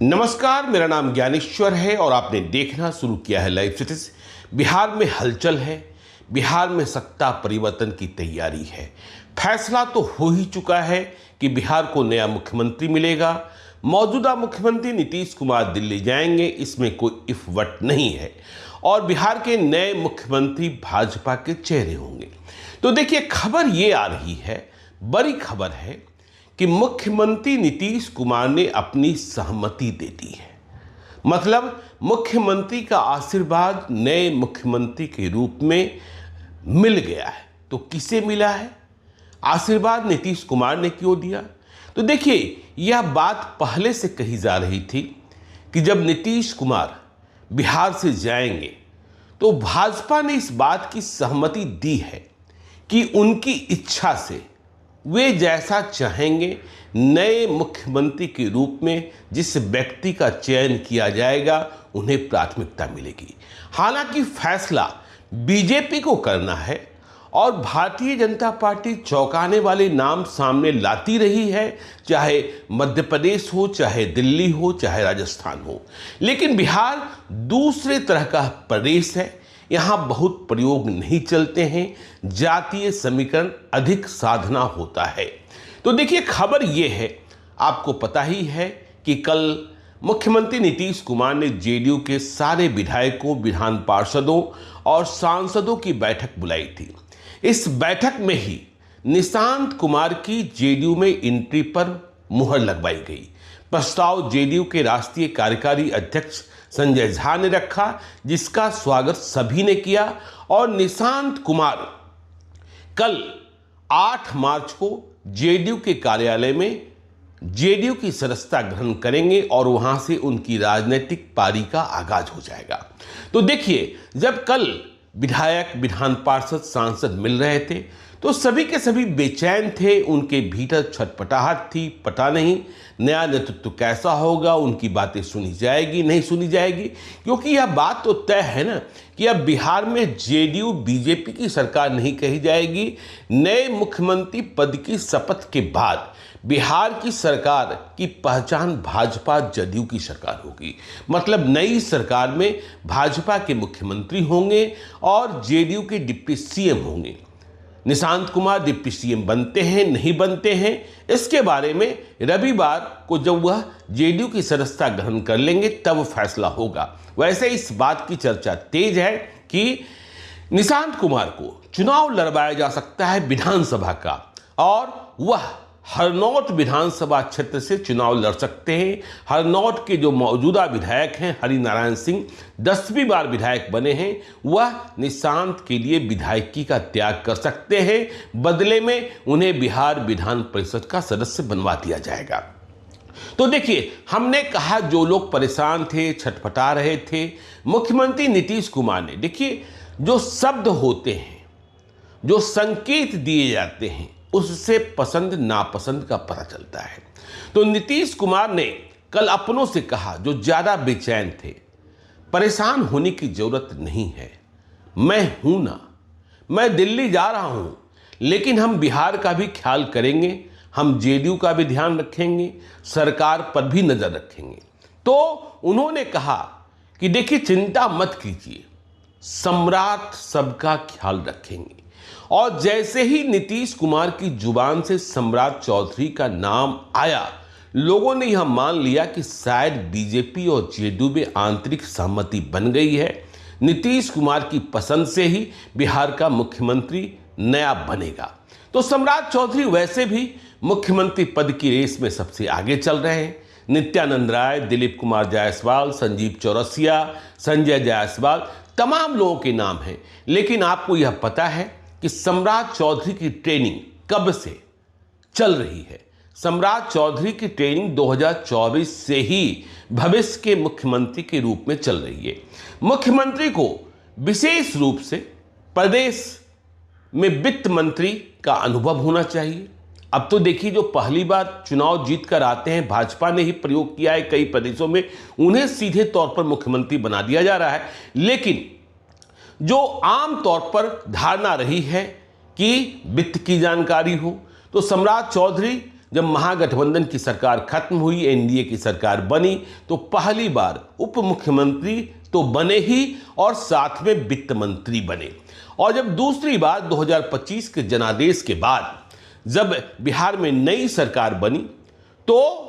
नमस्कार, मेरा नाम ज्ञानेश्वर है और आपने देखना शुरू किया है लाइव सिटीज। बिहार में हलचल है, बिहार में सत्ता परिवर्तन की तैयारी है। फैसला तो हो ही चुका है कि बिहार को नया मुख्यमंत्री मिलेगा। मौजूदा मुख्यमंत्री नीतीश कुमार दिल्ली जाएंगे, इसमें कोई इफ वट नहीं है। और बिहार के नए मुख्यमंत्री भाजपा के चेहरे होंगे। तो देखिए, खबर ये आ रही है, बड़ी खबर है कि मुख्यमंत्री नीतीश कुमार ने अपनी सहमति दे दी है। मतलब मुख्यमंत्री का आशीर्वाद नए मुख्यमंत्री के रूप में मिल गया है। तो किसे मिला है आशीर्वाद? नीतीश कुमार ने क्यों दिया? तो देखिए, यह बात पहले से कही जा रही थी कि जब नीतीश कुमार बिहार से जाएंगे तो भाजपा ने इस बात की सहमति दी है कि उनकी इच्छा से वे जैसा चाहेंगे नए मुख्यमंत्री के रूप में जिस व्यक्ति का चयन किया जाएगा उन्हें प्राथमिकता मिलेगी। हालांकि फैसला बीजेपी को करना है और भारतीय जनता पार्टी चौंकाने वाले नाम सामने लाती रही है, चाहे मध्य प्रदेश हो, चाहे दिल्ली हो, चाहे राजस्थान हो। लेकिन बिहार दूसरे तरह का प्रदेश है, यहाँ बहुत प्रयोग नहीं चलते हैं, जातीय समीकरण अधिक साधना होता है। तो देखिए, खबर ये है, आपको पता ही है कि कल मुख्यमंत्री नीतीश कुमार ने जेडीयू के सारे विधायकों, विधान पार्षदों और सांसदों की बैठक बुलाई थी। इस बैठक में ही निशांत कुमार की जेडीयू में एंट्री पर मुहर लगवाई गई। प्रस्ताव जेडीयू के राष्ट्रीय कार्यकारी अध्यक्ष संजय झा ने रखा, जिसका स्वागत सभी ने किया। और निशांत कुमार कल 8 मार्च को जेडीयू के कार्यालय में जेडीयू की सदस्यता ग्रहण करेंगे और वहां से उनकी राजनीतिक पारी का आगाज हो जाएगा। तो देखिए, जब कल विधायक, विधान पार्षद, सांसद मिल रहे थे तो सभी के सभी बेचैन थे, उनके भीतर छटपटाहट थी। पता नहीं नया नेतृत्व कैसा होगा, उनकी बातें सुनी जाएगी नहीं सुनी जाएगी, क्योंकि यह बात तो तय है ना कि अब बिहार में जेडीयू बीजेपी की सरकार नहीं कही जाएगी। नए मुख्यमंत्री पद की शपथ के बाद बिहार की सरकार की पहचान भाजपा जदयू की सरकार होगी। मतलब नई सरकार में भाजपा के मुख्यमंत्री होंगे और जेडीयू के डिप्टी सीएम होंगे। निशांत कुमार डिप्टी सीएम बनते हैं नहीं बनते हैं, इसके बारे में रविवार को जब वह जेडीयू की सदस्यता ग्रहण कर लेंगे तब फैसला होगा। वैसे इस बात की चर्चा तेज है कि निशांत कुमार को चुनाव लड़वाया जा सकता है विधानसभा का, और वह हरनौत विधानसभा क्षेत्र से चुनाव लड़ सकते हैं। हरनौत के जो मौजूदा विधायक हैं हरिनारायण सिंह, 10वीं बार विधायक बने हैं, वह निशांत के लिए विधायकी का त्याग कर सकते हैं। बदले में उन्हें बिहार विधान परिषद का सदस्य बनवा दिया जाएगा। तो देखिए, हमने कहा जो लोग परेशान थे, छटपटा रहे थे, मुख्यमंत्री नीतीश कुमार ने, देखिए जो शब्द होते हैं, जो संकेत दिए जाते हैं, उससे पसंद नापसंद का पता चलता है। तो नीतीश कुमार ने कल अपनों से कहा जो ज्यादा बेचैन थे, परेशान होने की जरूरत नहीं है, मैं हूं ना, मैं दिल्ली जा रहा हूं, लेकिन हम बिहार का भी ख्याल करेंगे, हम जेडीयू का भी ध्यान रखेंगे, सरकार पर भी नजर रखेंगे। तो उन्होंने कहा कि देखिए, चिंता मत कीजिए, सम्राट सबका ख्याल रखेंगे। और जैसे ही नीतीश कुमार की जुबान से सम्राट चौधरी का नाम आया, लोगों ने यह मान लिया कि शायद बीजेपी और जेडीयू में आंतरिक सहमति बन गई है। नीतीश कुमार की पसंद से ही बिहार का मुख्यमंत्री नया बनेगा। तो सम्राट चौधरी वैसे भी मुख्यमंत्री पद की रेस में सबसे आगे चल रहे हैं। नित्यानंद राय, दिलीप कुमार जायसवाल, संजीव चौरसिया, संजय जायसवाल, तमाम लोगों के नाम हैं। लेकिन आपको यह पता है कि सम्राट चौधरी की ट्रेनिंग कब से चल रही है? सम्राट चौधरी की ट्रेनिंग 2024 से ही भविष्य के मुख्यमंत्री के रूप में चल रही है। मुख्यमंत्री को विशेष रूप से प्रदेश में वित्त मंत्री का अनुभव होना चाहिए। अब तो देखिए, जो पहली बार चुनाव जीत कर आते हैं, भाजपा ने ही प्रयोग किया है कई प्रदेशों में, उन्हें सीधे तौर पर मुख्यमंत्री बना दिया जा रहा है। लेकिन जो आम तौर पर धारणा रही है कि वित्त की जानकारी हो, तो सम्राट चौधरी जब महागठबंधन की सरकार खत्म हुई, एनडीए की सरकार बनी, तो पहली बार उप मुख्यमंत्री तो बने ही और साथ में वित्त मंत्री बने। और जब दूसरी बार 2025 के जनादेश के बाद जब बिहार में नई सरकार बनी, तो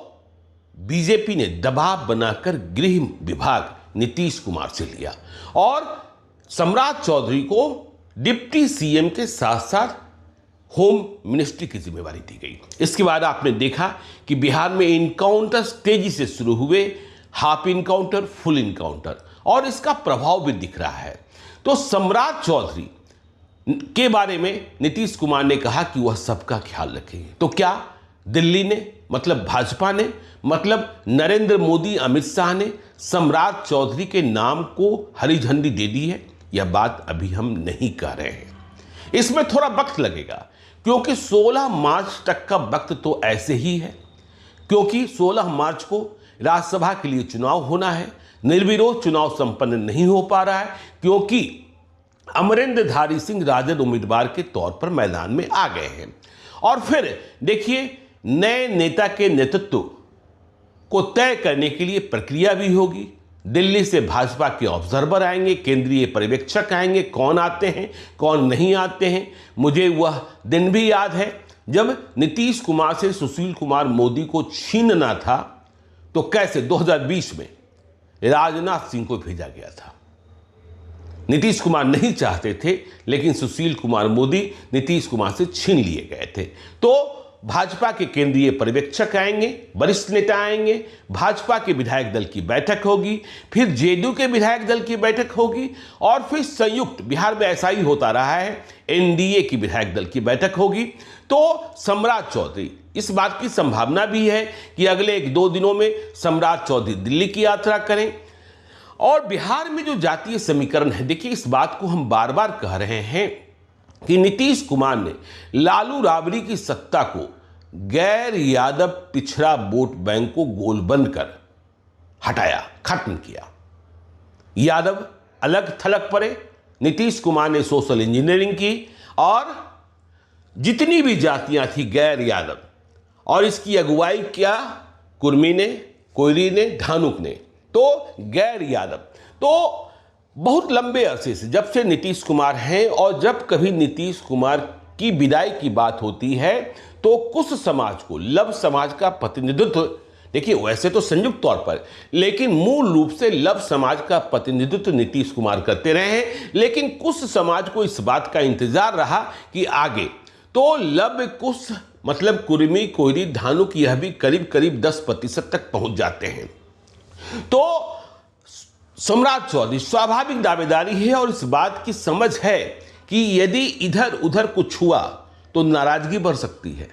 बीजेपी ने दबाव बनाकर गृह विभाग नीतीश कुमार से लिया और सम्राट चौधरी को डिप्टी सीएम के साथ साथ होम मिनिस्ट्री की जिम्मेवारी दी गई। इसके बाद आपने देखा कि बिहार में इनकाउंटर तेजी से शुरू हुए, हाफ इनकाउंटर, फुल इनकाउंटर, और इसका प्रभाव भी दिख रहा है। तो सम्राट चौधरी के बारे में नीतीश कुमार ने कहा कि वह सबका ख्याल रखेंगे। तो क्या दिल्ली ने, मतलब भाजपा ने, मतलब नरेंद्र मोदी, अमित शाह ने सम्राट चौधरी के नाम को हरी झंडी दे दी है? यह बात अभी हम नहीं कह रहे हैं, इसमें थोड़ा वक्त लगेगा, क्योंकि 16 मार्च तक का वक्त तो ऐसे ही है, क्योंकि 16 मार्च को राज्यसभा के लिए चुनाव होना है। निर्विरोध चुनाव संपन्न नहीं हो पा रहा है, क्योंकि अमरेंद्रधारी सिंह राजद उम्मीदवार के तौर पर मैदान में आ गए हैं। और फिर देखिए, नए नेता के नेतृत्व को तय करने के लिए प्रक्रिया भी होगी। दिल्ली से भाजपा के ऑब्जर्वर आएंगे, केंद्रीय पर्यवेक्षक आएंगे, कौन आते हैं कौन नहीं आते हैं। मुझे वह दिन भी याद है जब नीतीश कुमार से सुशील कुमार मोदी को छीनना था, तो कैसे 2020 में राजनाथ सिंह को भेजा गया था। नीतीश कुमार नहीं चाहते थे, लेकिन सुशील कुमार मोदी नीतीश कुमार से छीन लिए गए थे। तो भाजपा के केंद्रीय पर्यवेक्षक आएंगे, वरिष्ठ नेता आएंगे, भाजपा के विधायक दल की बैठक होगी, फिर जेडीयू के विधायक दल की बैठक होगी, और फिर संयुक्त, बिहार में ऐसा ही होता रहा है, एनडीए की विधायक दल की बैठक होगी। तो सम्राट चौधरी, इस बात की संभावना भी है कि अगले 1-2 दिनों में सम्राट चौधरी दिल्ली की यात्रा करें। और बिहार में जो जातीय समीकरण है, देखिए, इस बात को हम बार बार कह रहे हैं कि नीतीश कुमार ने लालू राबड़ी की सत्ता को, गैर यादव पिछड़ा वोट बैंक को गोलबंद कर हटाया, खत्म किया। यादव अलग थलग पड़े, नीतीश कुमार ने सोशल इंजीनियरिंग की, और जितनी भी जातियां थी गैर यादव, और इसकी अगुवाई किया कुर्मी ने, कोयरी ने, धानुक ने, तो गैर यादव। तो बहुत लंबे अरसे से, जब से नीतीश कुमार हैं, और जब कभी नीतीश कुमार की विदाई की बात होती है, तो कुछ समाज को, लव समाज का प्रतिनिधित्व, देखिए वैसे तो संयुक्त तौर पर, लेकिन मूल रूप से लव समाज का प्रतिनिधित्व नीतीश कुमार करते रहे हैं। लेकिन कुछ समाज को इस बात का इंतजार रहा कि आगे तो लव कुछ, मतलब कुर्मी, कोयरी, धानुक, यह भी करीब करीब 10% तक पहुंच जाते हैं। तो सम्राट चौधरी स्वाभाविक दावेदारी है, और इस बात की समझ है कि यदि इधर उधर कुछ हुआ तो नाराजगी बढ़ सकती है।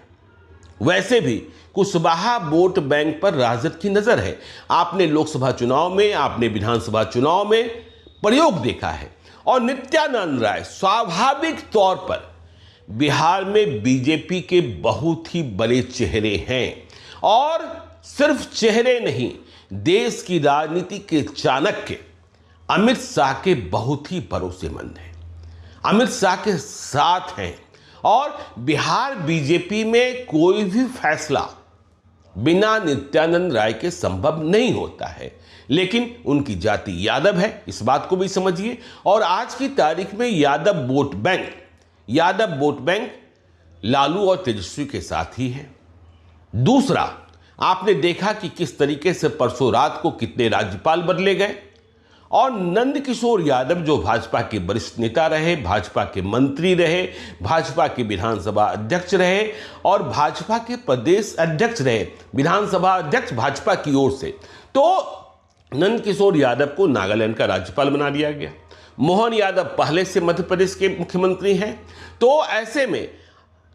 वैसे भी कुशवाहा वोट बैंक पर राजद की नजर है। आपने लोकसभा चुनाव में, आपने विधानसभा चुनाव में प्रयोग देखा है। और नित्यानंद राय स्वाभाविक तौर पर बिहार में बीजेपी के बहुत ही बड़े चेहरे हैं, और सिर्फ चेहरे नहीं, देश की राजनीति के चाणक्य अमित शाह के बहुत ही भरोसेमंद हैं, अमित शाह के साथ हैं। और बिहार बीजेपी में कोई भी फैसला बिना नित्यानंद राय के संभव नहीं होता है। लेकिन उनकी जाति यादव है, इस बात को भी समझिए। और आज की तारीख में यादव वोट बैंक लालू और तेजस्वी के साथ ही है। दूसरा, आपने देखा कि किस तरीके से परसों रात को कितने राज्यपाल बदले गए, और नंदकिशोर यादव जो भाजपा के वरिष्ठ नेता रहे, भाजपा के मंत्री रहे, भाजपा के विधानसभा अध्यक्ष रहे, और भाजपा के प्रदेश अध्यक्ष रहे, विधानसभा अध्यक्ष भाजपा की ओर से, तो नंदकिशोर यादव को नागालैंड का राज्यपाल बना दिया गया। मोहन यादव पहले से मध्य प्रदेश के मुख्यमंत्री हैं। तो ऐसे में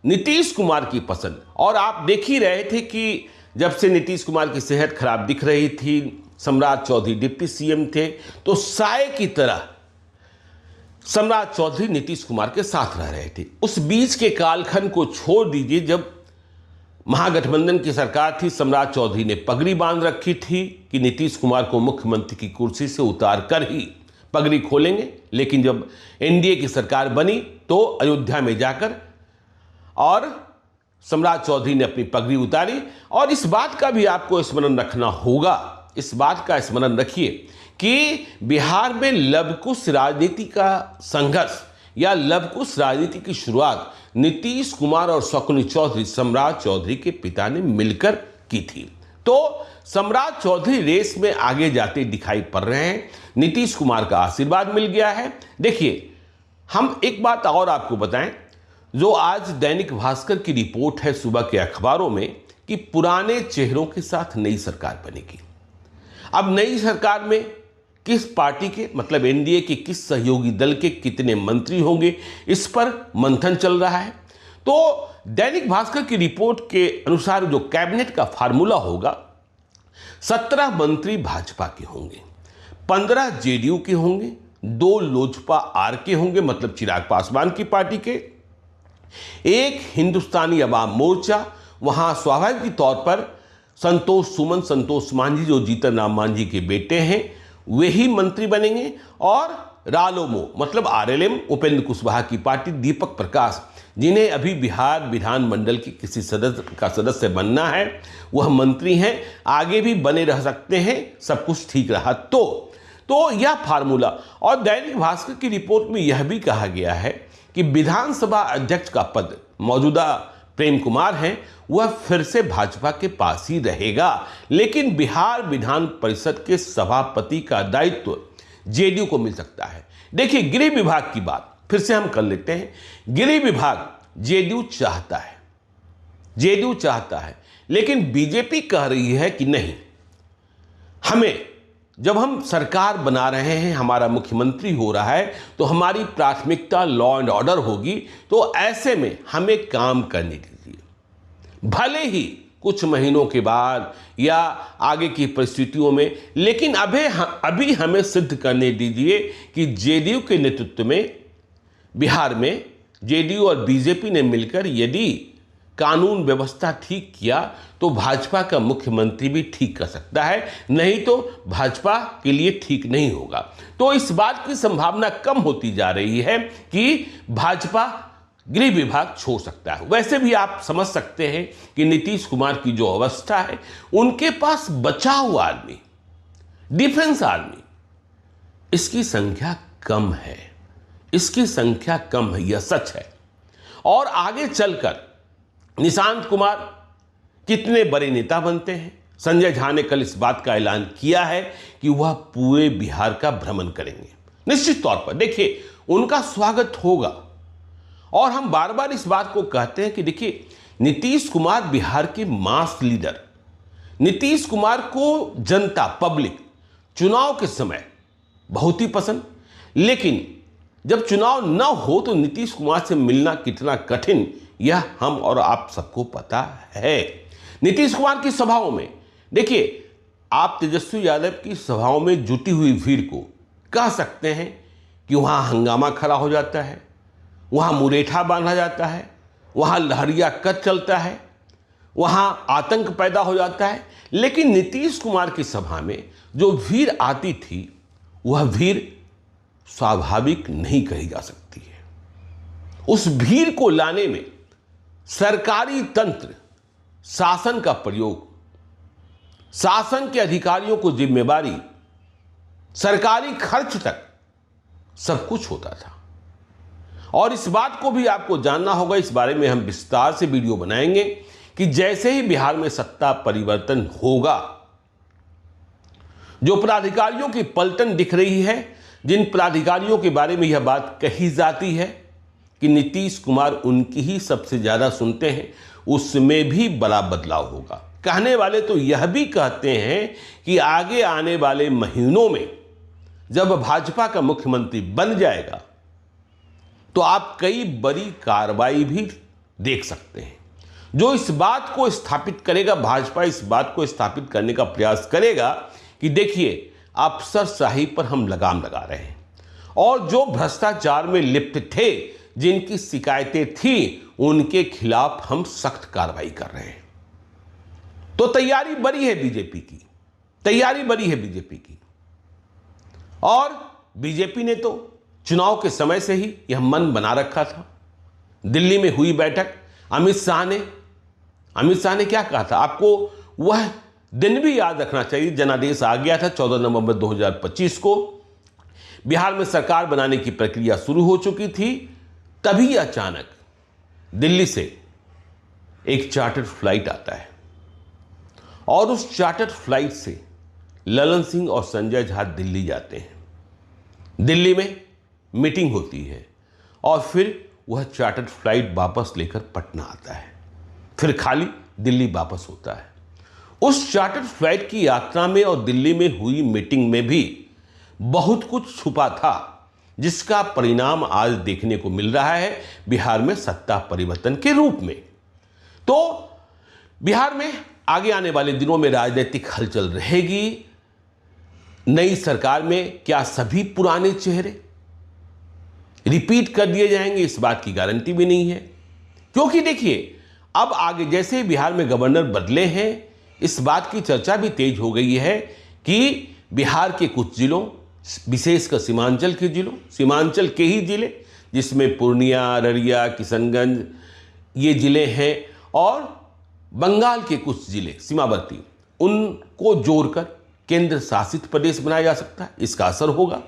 नीतीश कुमार की पसंद, और आप देख ही रहे थे कि जब से नीतीश कुमार की सेहत खराब दिख रही थी, सम्राट चौधरी डिप्टी सीएम थे, तो साए की तरह सम्राट चौधरी नीतीश कुमार के साथ रह रहे थे। उस बीच के कालखंड को छोड़ दीजिए, जब महागठबंधन की सरकार थी, सम्राट चौधरी ने पगड़ी बांध रखी थी कि नीतीश कुमार को मुख्यमंत्री की कुर्सी से उतार कर ही पगड़ी खोलेंगे। लेकिन जब एनडीए की सरकार बनी, तो अयोध्या में जाकर और सम्राट चौधरी ने अपनी पगड़ी उतारी। और इस बात का भी आपको स्मरण रखना होगा, इस बात का स्मरण रखिए कि बिहार में लवकुश राजनीति का संघर्ष या लवकुश राजनीति की शुरुआत नीतीश कुमार और शकुनी चौधरी, सम्राट चौधरी के पिता ने मिलकर की थी। तो सम्राट चौधरी रेस में आगे जाते दिखाई पड़ रहे हैं, नीतीश कुमार का आशीर्वाद मिल गया है। देखिए, हम एक बात और आपको बताएं, जो आज दैनिक भास्कर की रिपोर्ट है सुबह के अखबारों में कि पुराने चेहरों के साथ नई सरकार बनेगी। अब नई सरकार में किस पार्टी के, मतलब एनडीए के किस सहयोगी दल के कितने मंत्री होंगे, इस पर मंथन चल रहा है। तो दैनिक भास्कर की रिपोर्ट के अनुसार जो कैबिनेट का फार्मूला होगा, 17 मंत्री भाजपा के होंगे, 15 जेडीयू के होंगे, 2 लोजपा आर के होंगे, मतलब चिराग पासवान की पार्टी के, 1 हिंदुस्तानी अवाम मोर्चा, वहां स्वाभाविक तौर पर संतोष मांझी जो जीतन राम मांझी के बेटे हैं वे ही मंत्री बनेंगे, और रालोमो मतलब आरएलएम उपेंद्र कुशवाहा की पार्टी, दीपक प्रकाश जिन्हें अभी बिहार विधानमंडल के किसी सदस्य बनना है, वह मंत्री हैं, आगे भी बने रह सकते हैं, सब कुछ ठीक रहा तो यह फार्मूला। और दैनिक भास्कर की रिपोर्ट में यह भी कहा गया है कि विधानसभा अध्यक्ष का पद मौजूदा प्रेम कुमार हैं, वह फिर से भाजपा के पास ही रहेगा, लेकिन बिहार विधान परिषद के सभापति का दायित्व जेडीयू को मिल सकता है। देखिए, गृह विभाग की बात फिर से हम कर लेते हैं। गृह विभाग जेडीयू चाहता है, लेकिन बीजेपी कह रही है कि नहीं, हमें, जब हम सरकार बना रहे हैं, हमारा मुख्यमंत्री हो रहा है, तो हमारी प्राथमिकता लॉ एंड ऑर्डर होगी, तो ऐसे में हमें काम करने दीजिए। भले ही कुछ महीनों के बाद या आगे की परिस्थितियों में, लेकिन अभी हमें सिद्ध करने दीजिए कि जेडीयू के नेतृत्व में बिहार में जेडीयू और बीजेपी ने मिलकर यदि कानून व्यवस्था ठीक किया तो भाजपा का मुख्यमंत्री भी ठीक कर सकता है, नहीं तो भाजपा के लिए ठीक नहीं होगा। तो इस बात की संभावना कम होती जा रही है कि भाजपा गृह विभाग छोड़ सकता है। वैसे भी आप समझ सकते हैं कि नीतीश कुमार की जो अवस्था है, उनके पास बचा हुआ आदमी, डिफेंस आर्मी, इसकी संख्या कम है, यह सच है। और आगे चलकर निशांत कुमार कितने बड़े नेता बनते हैं। संजय झा ने कल इस बात का ऐलान किया है कि वह पूरे बिहार का भ्रमण करेंगे। निश्चित तौर पर देखिए, उनका स्वागत होगा। और हम बार बार इस बात को कहते हैं कि देखिए, नीतीश कुमार बिहार के मास लीडर, नीतीश कुमार को जनता, पब्लिक चुनाव के समय बहुत ही पसंद, लेकिन जब चुनाव न हो तो नीतीश कुमार से मिलना कितना कठिन, यह हम और आप सबको पता है। नीतीश कुमार की सभाओं में देखिए, आप तेजस्वी यादव की सभाओं में जुटी हुई भीड़ को कह सकते हैं कि वहां हंगामा खड़ा हो जाता है, वहां मुरेठा बांधा जाता है, वहां लहरिया कद चलता है, वहां आतंक पैदा हो जाता है। लेकिन नीतीश कुमार की सभा में जो भीड़ आती थी, वह भीड़ स्वाभाविक नहीं कही जा सकती है। उस भीड़ को लाने में सरकारी तंत्र, शासन का प्रयोग, शासन के अधिकारियों को जिम्मेवारी, सरकारी खर्च तक सब कुछ होता था। और इस बात को भी आपको जानना होगा, इस बारे में हम विस्तार से वीडियो बनाएंगे कि जैसे ही बिहार में सत्ता परिवर्तन होगा, जो पदाधिकारियों की पलटन दिख रही है, जिन पदाधिकारियों के बारे में यह बात कही जाती है कि नीतीश कुमार उनकी ही सबसे ज्यादा सुनते हैं, उसमें भी बड़ा बदलाव होगा। कहने वाले तो यह भी कहते हैं कि आगे आने वाले महीनों में जब भाजपा का मुख्यमंत्री बन जाएगा तो आप कई बड़ी कार्रवाई भी देख सकते हैं, जो इस बात को स्थापित करेगा, भाजपा इस बात को स्थापित करने का प्रयास करेगा कि देखिए, अफसरशाही पर हम लगाम लगा रहे हैं, और जो भ्रष्टाचार में लिप्त थे, जिनकी शिकायतें थी, उनके खिलाफ हम सख्त कार्रवाई कर रहे हैं। तो तैयारी बड़ी है बीजेपी की, और बीजेपी ने तो चुनाव के समय से ही यह मन बना रखा था। दिल्ली में हुई बैठक, अमित शाह ने अमित शाह ने क्या कहा था, आपको वह दिन भी याद रखना चाहिए। जनादेश आ गया था 14 नवंबर 2025 को, बिहार में सरकार बनाने की प्रक्रिया शुरू हो चुकी थी। तभी अचानक दिल्ली से एक चार्टर्ड फ्लाइट आता है और उस चार्टर्ड फ्लाइट से ललन सिंह और संजय झा दिल्ली जाते हैं। दिल्ली में मीटिंग होती है और फिर वह चार्टर्ड फ्लाइट वापस लेकर पटना आता है, फिर खाली दिल्ली वापस होता है। उस चार्टर्ड फ्लाइट की यात्रा में और दिल्ली में हुई मीटिंग में भी बहुत कुछ छुपा था, जिसका परिणाम आज देखने को मिल रहा है बिहार में सत्ता परिवर्तन के रूप में। तो बिहार में आगे आने वाले दिनों में राजनीतिक हलचल रहेगी। नई सरकार में क्या सभी पुराने चेहरे रिपीट कर दिए जाएंगे, इस बात की गारंटी भी नहीं है। क्योंकि देखिए, अब आगे जैसे बिहार में गवर्नर बदले हैं, इस बात की चर्चा भी तेज हो गई है कि बिहार के कुछ जिलों, विशेषकर सीमांचल के ही जिले, जिसमें पूर्णिया, अररिया, किशनगंज ये जिले हैं, और बंगाल के कुछ जिले सीमावर्ती, उनको जोड़कर केंद्र शासित प्रदेश बनाया जा सकता है। इसका असर होगा,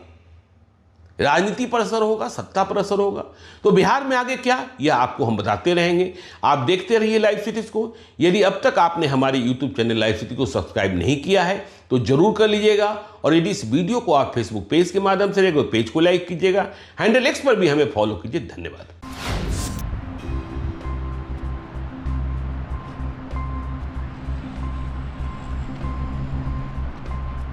राजनीति पर असर होगा, सत्ता पर असर होगा। तो बिहार में आगे क्या, यह आपको हम बताते रहेंगे। आप देखते रहिए लाइव सिटीज को। यदि अब तक आपने हमारे यूट्यूब चैनल लाइव सिटी को सब्सक्राइब नहीं किया है तो जरूर कर लीजिएगा, और यदि इस वीडियो को आप फेसबुक पेज के माध्यम से देखो, पेज को लाइक कीजिएगा, हैंडल एक्स पर भी हमें फॉलो कीजिए। धन्यवाद।